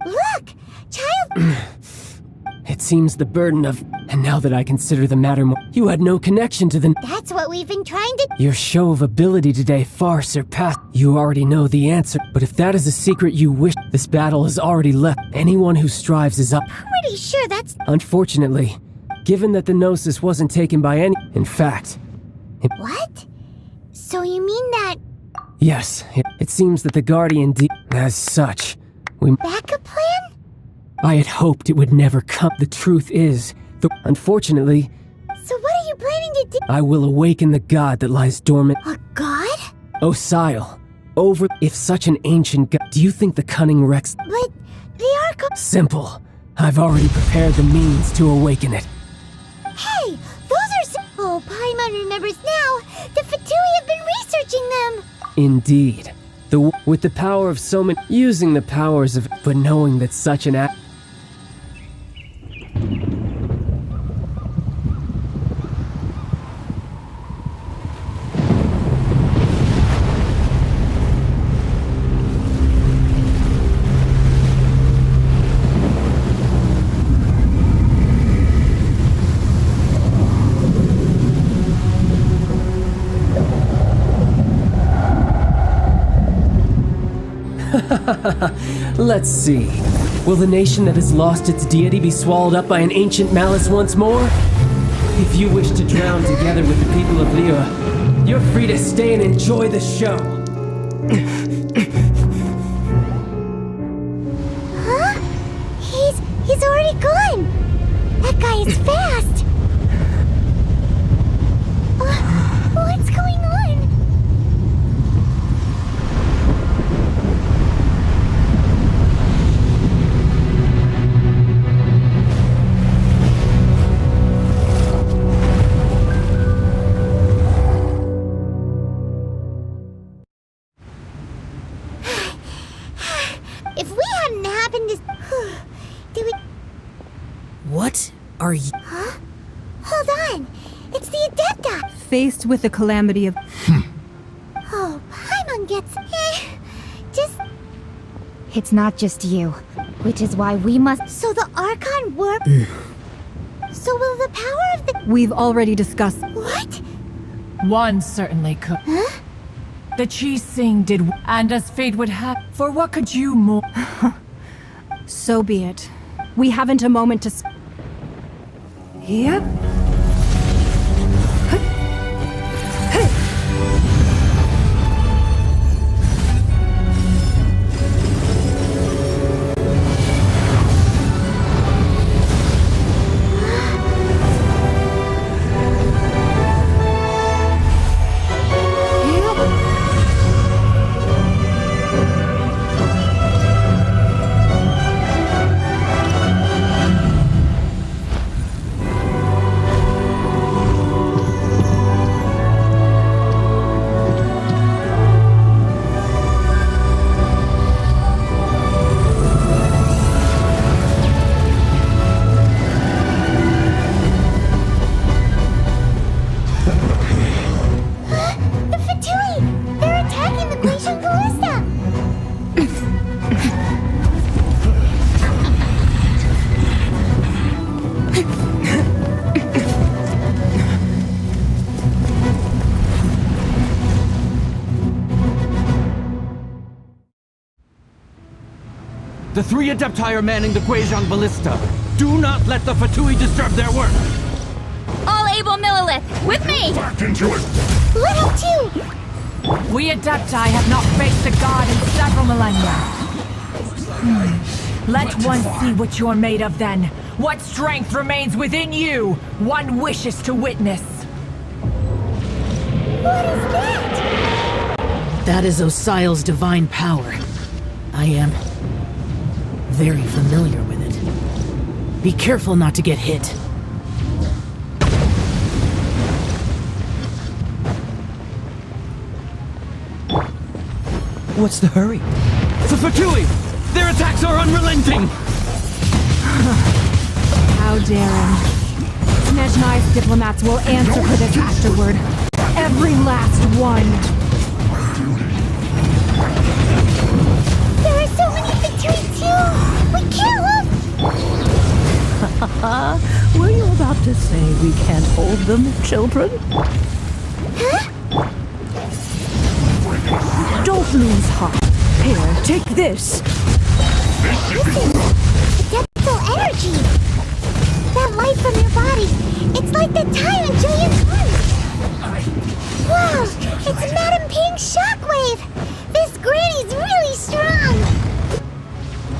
Look! Child... It seems the burden of... And now that I consider the matter more... You had no connection to the... That's what we've been trying to... Your show of ability today far surpassed... You already know the answer, but if that is a secret you wish... This battle is already left. Anyone who strives is up... Pretty sure that's... Unfortunately, given that the Gnosis wasn't taken by any... In fact... What? So you mean that... Yes, it seems that the Guardian As such, we... Backup plan? I had hoped it would never come. The truth is, unfortunately... So what are you planning to do? I will awaken the god that lies dormant. A god? Osile. If such an ancient god... Do you think the cunning Rex... But the Archon... Simple. I've already prepared the means to awaken it. Hey! Those are Oh, Paimon remembers now! The Fatui have been researching them! Indeed. With the power of so many... Using the powers of... But knowing that such an act... Let's see. Will the nation that has lost its deity be swallowed up by an ancient malice once more? If you wish to drown together with the people of Lyra, you're free to stay and enjoy the show. Huh? He's already gone! That guy is fast! What's going on? If we hadn't happened to... Did we... What are you... Huh? Hold on! It's the Adepta! Faced with the calamity of... Oh, Paimon gets... just... It's not just you, which is why we must... So the Archon warp... So will the power of the... We've already discussed... What? One certainly could. Huh? The Chi Sing did, and as fate would have, for what could you more? So be it. We haven't a moment to... Yep. The three Adepti are manning the Guizhong Ballista. Do not let the Fatui disturb their work! All able Millilith, with me! Back into it! Let him too! We Adepti have not faced a god in several millennia. Let one see what you're made of then. What strength remains within you, one wishes to witness. What is that? That is Osile's divine power. I am very familiar with it. Be careful not to get hit. What's the hurry? The Fatui! Their attacks are unrelenting! How daring. Snezhnai's diplomats will answer for this afterward. Every last one. There we can't hold them, children? Don't lose heart. Here, take this. Adeptal energy! That light from your body, it's like the time in Julian's heart! Wow, it's Madame Ping's shockwave! This granny's really strong!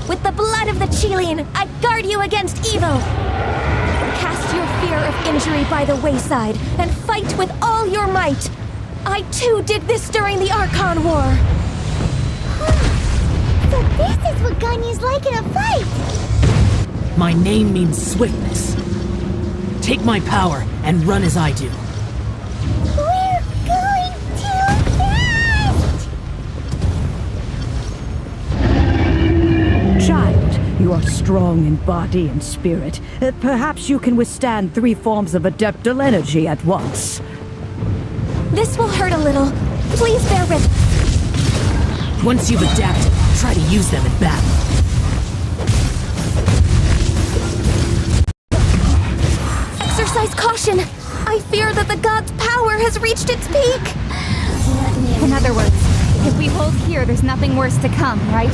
With the blood of the Chilean, I guard you against evil! Cast your fear of injury by the wayside, and fight with all your might! I too did this during the Archon War! So this is what Ganyu's like in a fight! My name means swiftness. Take my power and run as I do. We're going too fast! Child, you are strong in body and spirit. Perhaps you can withstand 3 forms of adeptal energy at once. This will hurt a little. Please bear with. Once you've adapted, try to use them in battle. Exercise caution! I fear that the god's power has reached its peak! In other words, if we hold here, there's nothing worse to come, right?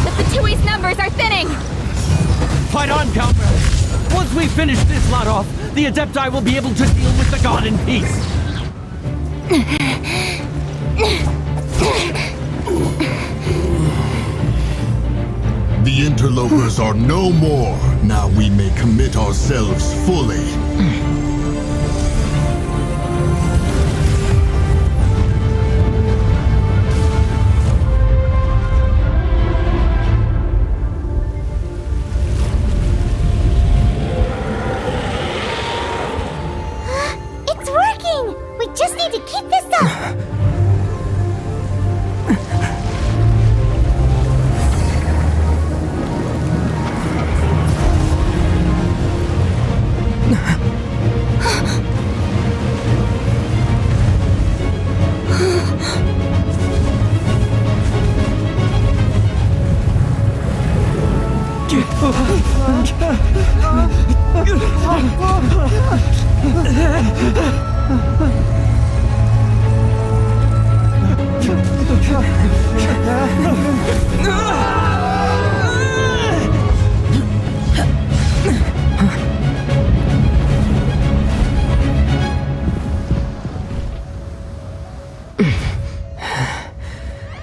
The Fatui's numbers are thinning! Fight on, Cowbell! Once we finish this lot off, the Adepti will be able to deal with the god in peace! The interlopers are no more. Now we may commit ourselves fully. It's working! We just need to keep this up!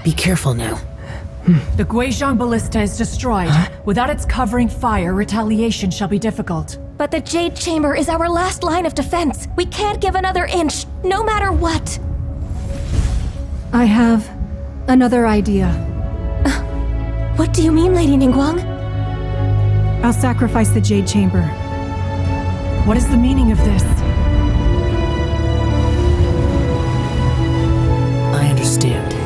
Be careful now. The Guizhong Ballista is destroyed. Without its covering fire, retaliation shall be difficult. But the Jade Chamber is our last line of defense. We can't give another inch, no matter what. I have another idea. What do you mean, Lady Ningguang? I'll sacrifice the Jade Chamber. What is the meaning of this? I understand.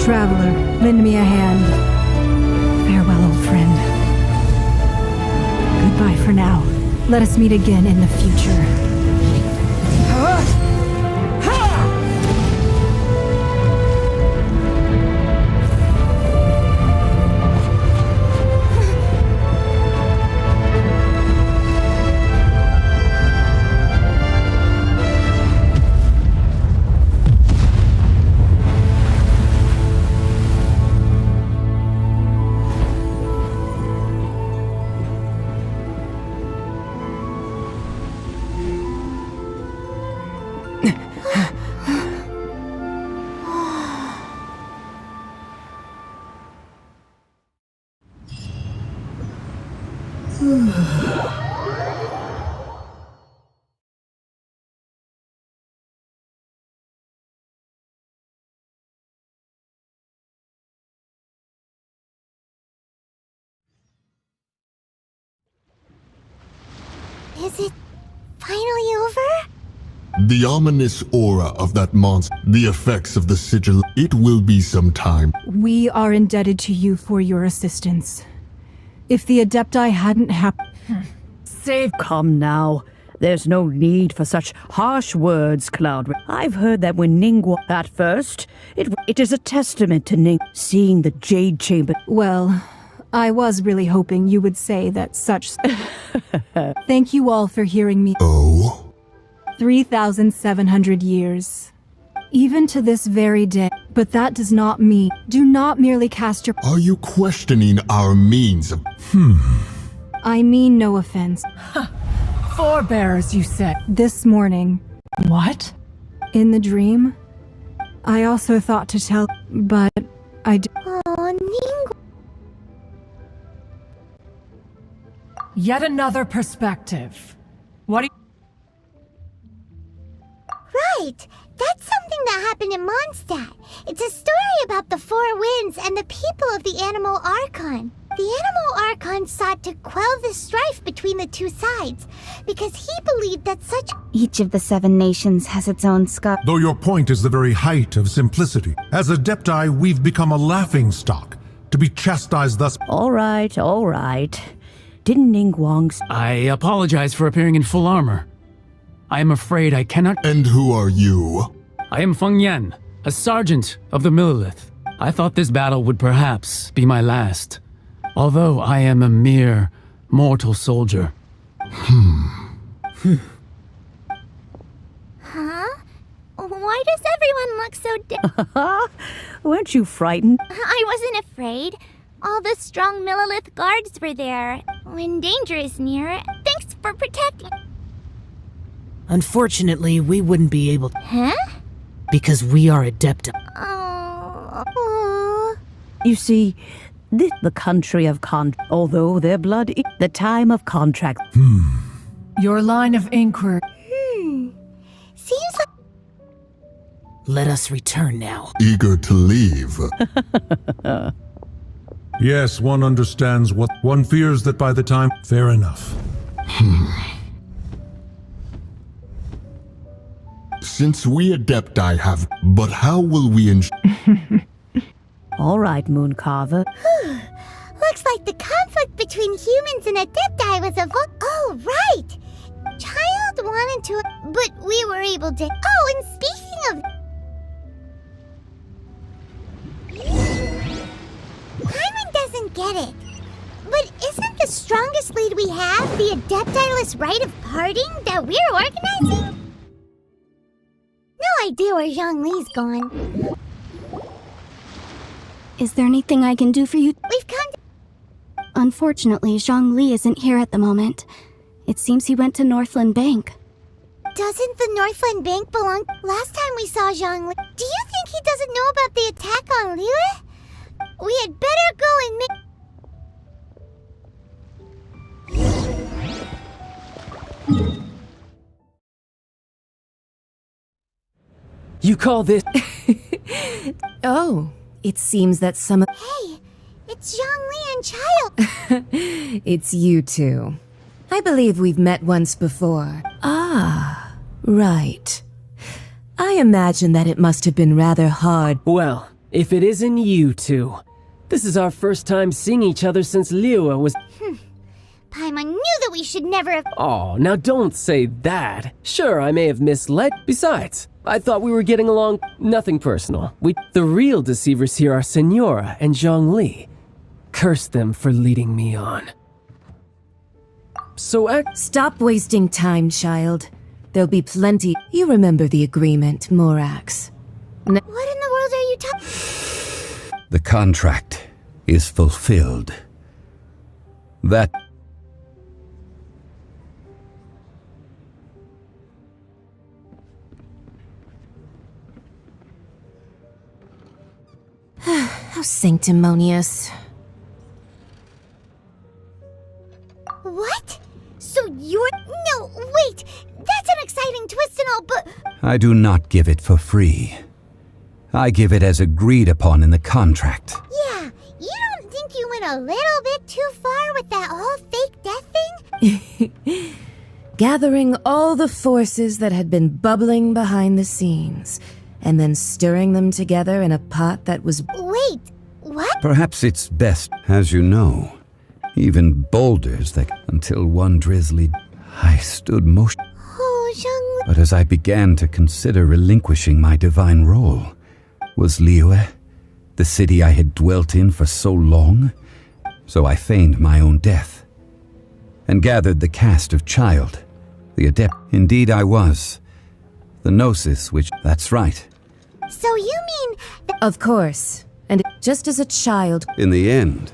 Traveler, lend me a hand. Farewell, old friend. Goodbye for now. Let us meet again in the future. Is it finally over? The ominous aura of that monster, the effects of the sigil, it will be some time. We are indebted to you for your assistance. If the Adepti hadn't happened... Save. Come now. There's no need for such harsh words, Cloud. I've heard that when Ningguang... At first, it is a testament to Ning... Seeing the Jade Chamber... Well, I was really hoping you would say that such... Thank you all for hearing me. Oh? 3,700 years. Even to this very day. But that does not mean... Do not merely cast your... Are you questioning our means of... I mean no offense. Forebears, you said. This morning, What? in the dream, I also thought to tell... But I... Oh, Ning. Yet another perspective. What do you... Right! That's something that happened in Mondstadt. It's a story about the Four Winds and the people of the animal Archon. The animal Archon sought to quell the strife between the two sides, because he believed that such... Each of the 7 nations has its own scar. Though your point is the very height of simplicity. As Adepti, we've become a laughingstock, to be chastised thus. All right. Didn't Ningguang... I apologize for appearing in full armor. I am afraid I cannot... And who are you? I am Feng Yan, a sergeant of the Millilith. I thought this battle would perhaps be my last, although I am a mere mortal soldier. Huh? Why does everyone look so Weren't you frightened? I wasn't afraid. All the strong Millilith guards were there. When danger is near, thanks for protecting... Unfortunately, we wouldn't be able to, Huh? because we are Adepti. Oh. You see, this the country of although their blood is the time of contract. Your line of inquiry. Seems like... Let us return now. Eager to leave. Yes, one understands what one fears that by the time... Fair enough. Since we Adepti have... But how will we All right, Mooncarver. Looks like the conflict between humans and Adepti was a Oh, right! Child wanted to... But we were able to... Oh, and speaking of... Paimon doesn't get it. But isn't the strongest lead we have the Adepti-less rite of parting that we're organizing? No idea where Zhongli's gone. Is there anything I can do for you? We've come to... Unfortunately, Zhongli isn't here at the moment. It seems he went to Northland Bank. Doesn't the Northland Bank belong... Last time we saw Zhongli... Do you think he doesn't know about the attack on Liyue? We had better go and make... You call this... Oh, it seems that some of... Hey, it's Zhongli and Child. It's you two. I believe we've met once before. Ah, right. I imagine that it must have been rather hard. Well, if it isn't you two. This is our first time seeing each other since Liyue was... Paimon knew that we should never have... Oh, now don't say that. Sure, I may have misled. Besides, I thought we were getting along. Nothing personal. The real deceivers here are Senora and Zhongli. Curse them for leading me on. So Stop wasting time, child. There'll be plenty. You remember the agreement, Morax. What in the world are you talking... The contract is fulfilled. That... How sanctimonious. What? So you're... No, wait! That's an exciting twist and all, but... I do not give it for free. I give it as agreed upon in the contract. Yeah, you don't think you went a little bit too far with that whole fake death thing? Gathering all the forces that had been bubbling behind the scenes, and then stirring them together in a pot that was... Wait, what? Perhaps it's best, as you know. Even boulders that... Until one drizzly... I stood motion... Oh, Zhongli... But as I began to consider relinquishing my divine role, was Liyue, the city I had dwelt in for so long, So I feigned my own death and gathered the cast of child, the adept. Indeed I was. The gnosis, which... That's right. So you mean... Of course. And just as a child... In the end,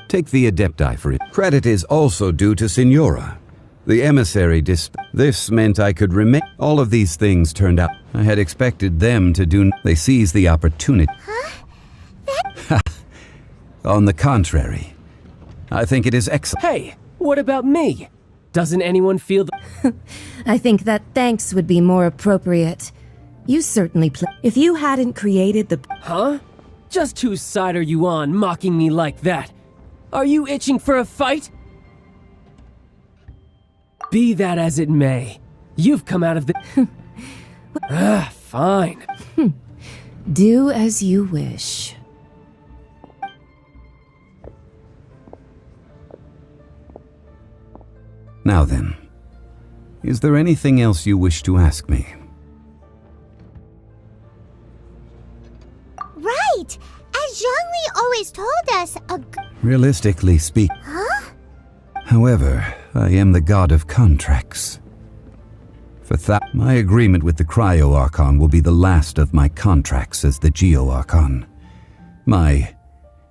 take the adepti for it. Credit is also due to Signora. The emissary This meant I could remain. All of these things turned out. I had expected them to do... They seized the opportunity. Huh? On the contrary, I think it is excellent. Hey, what about me? Doesn't anyone feel the... I think that thanks would be more appropriate. You certainly If you hadn't created the... Huh? Just whose side are you on, mocking me like that? Are you itching for a fight? Be that as it may, you've come out of the... Fine. Do as you wish. Now then, is there anything else you wish to ask me? Right! As Zhongli always told us, Realistically speaking. Huh? However, I am the god of contracts. For that, my agreement with the Cryo-Archon will be the last of my contracts as the Geo-Archon. My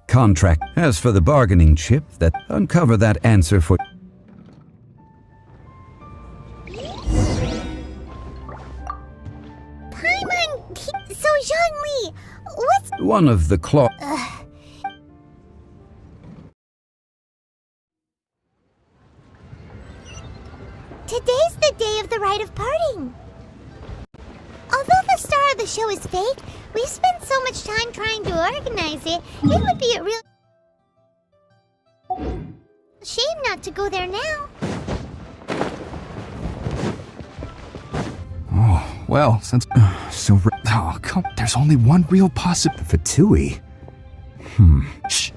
contract. As for the bargaining chip, uncover that answer for... So Zhongli, what's... One of the claw... Today's the day of the rite of parting. Although the star of the show is fake, we've spent so much time trying to organize it, it would be a real... shame not to go there now. Oh, well, since... Oh, come... There's only one real possible... Fatui. Shh.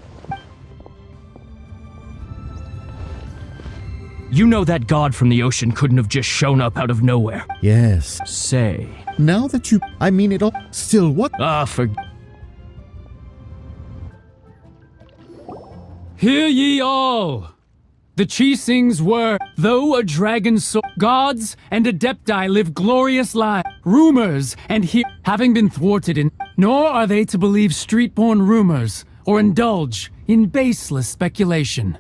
You know that god from the ocean couldn't have just shown up out of nowhere. Yes. Say. Now that you... I mean it all... Still, what... Hear ye all! The Chisings were, though a dragon's soul, gods and adepti live glorious lives. Rumors and having been thwarted in, nor are they to believe street-born rumors or indulge in baseless speculation.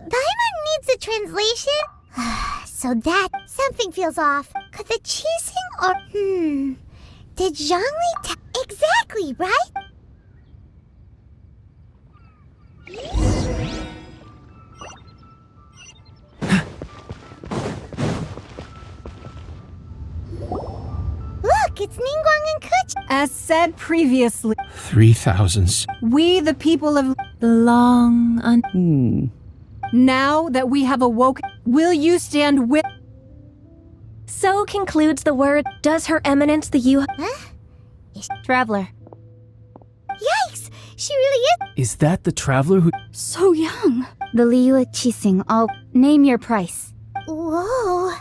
Paimon needs a translation? So that... something feels off. Could the Chising or... Did Zhongli exactly, right? Look, it's Ningguang and Kuch. As said previously, 3,000. we the people of Now that we have awoken, will you stand with... So concludes the word, does Her Eminence the Huh? Traveler. Yikes! She really is... Is that the traveler who... So young. The Liyue Chising, I'll name your price. Whoa...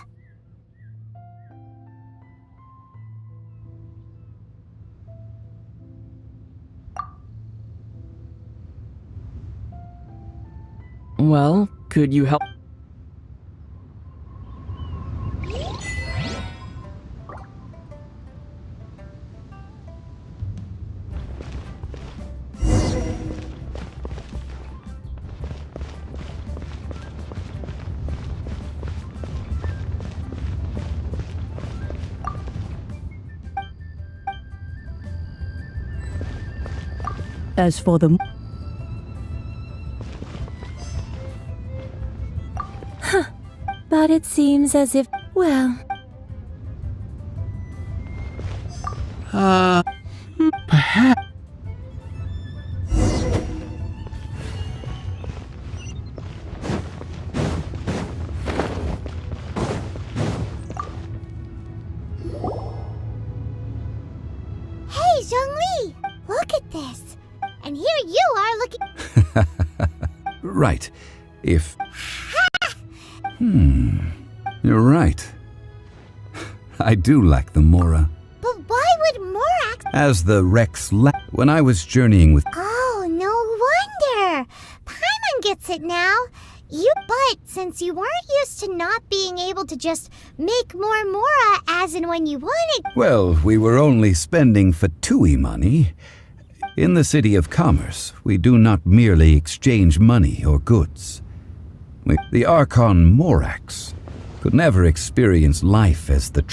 Well, could you help? As for the... But it seems as if, well... Perhaps... Hey, Zhongli! Look at this! And here you are looking... Right. If... You're right. I do lack the Mora. But why would Morax... As the Rex when I was journeying with... Oh, no wonder! Paimon gets it now. But since you weren't used to not being able to just make more Mora as and when you wanted... Well, we were only spending Fatui money. In the City of Commerce, we do not merely exchange money or goods. The Archon Morax could never experience life as the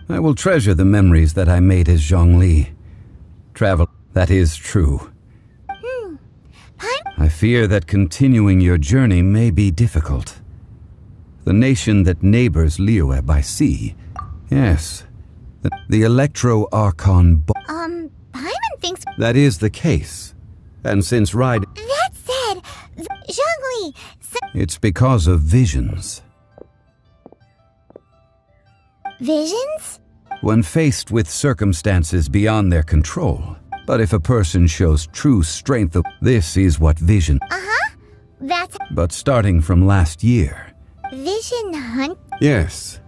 I will treasure the memories that I made as Zhongli. Travel, that is true. I fear that continuing your journey may be difficult. The nation that neighbors Liyue by sea. Yes, the Electro-Archon... Paimon thinks... That is the case. And since ride... That said, Zhongli... It's because of visions. Visions? When faced with circumstances beyond their control. But if a person shows true strength, this is what vision... Uh-huh. That's... But starting from last year... Vision hunt? Yes.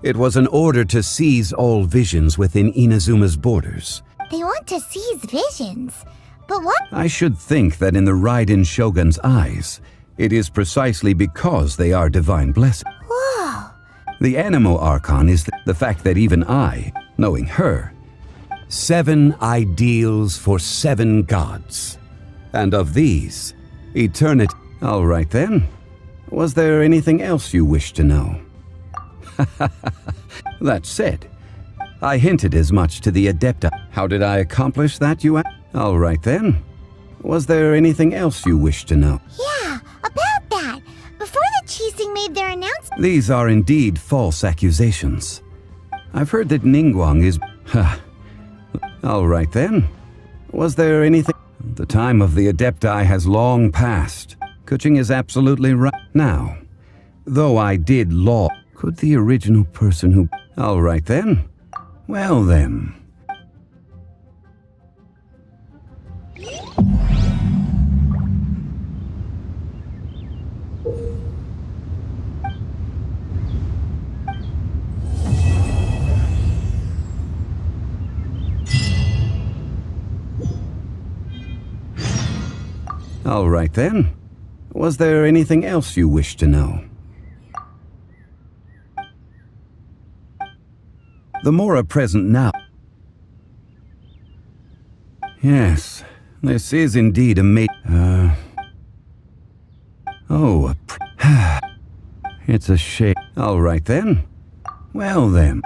It was an order to seize all visions within Inazuma's borders. They want to seize visions. But what? I should think that in the Raiden Shogun's eyes, it is precisely because they are divine blessings. Whoa. The Animo Archon is the fact that even I, knowing her, 7 ideals for 7 gods. And of these, eternity... All right then. Was there anything else you wish to know? That said, I hinted as much to the Adepta. How did I accomplish that, you ask? All right then. Was there anything else you wish to know? Yeah, about that. Before the Qixing made their announcement... These are indeed false accusations. I've heard that Ningguang is... All right then. Was there anything... The time of the Adepti has long passed. Kuching is absolutely right. Now, though I did law... Could the original person who... All right then. Well then. All right then. Was there anything else you wish to know? The Mora present now. Yes, this is indeed a it's a shame. All right then. Well then.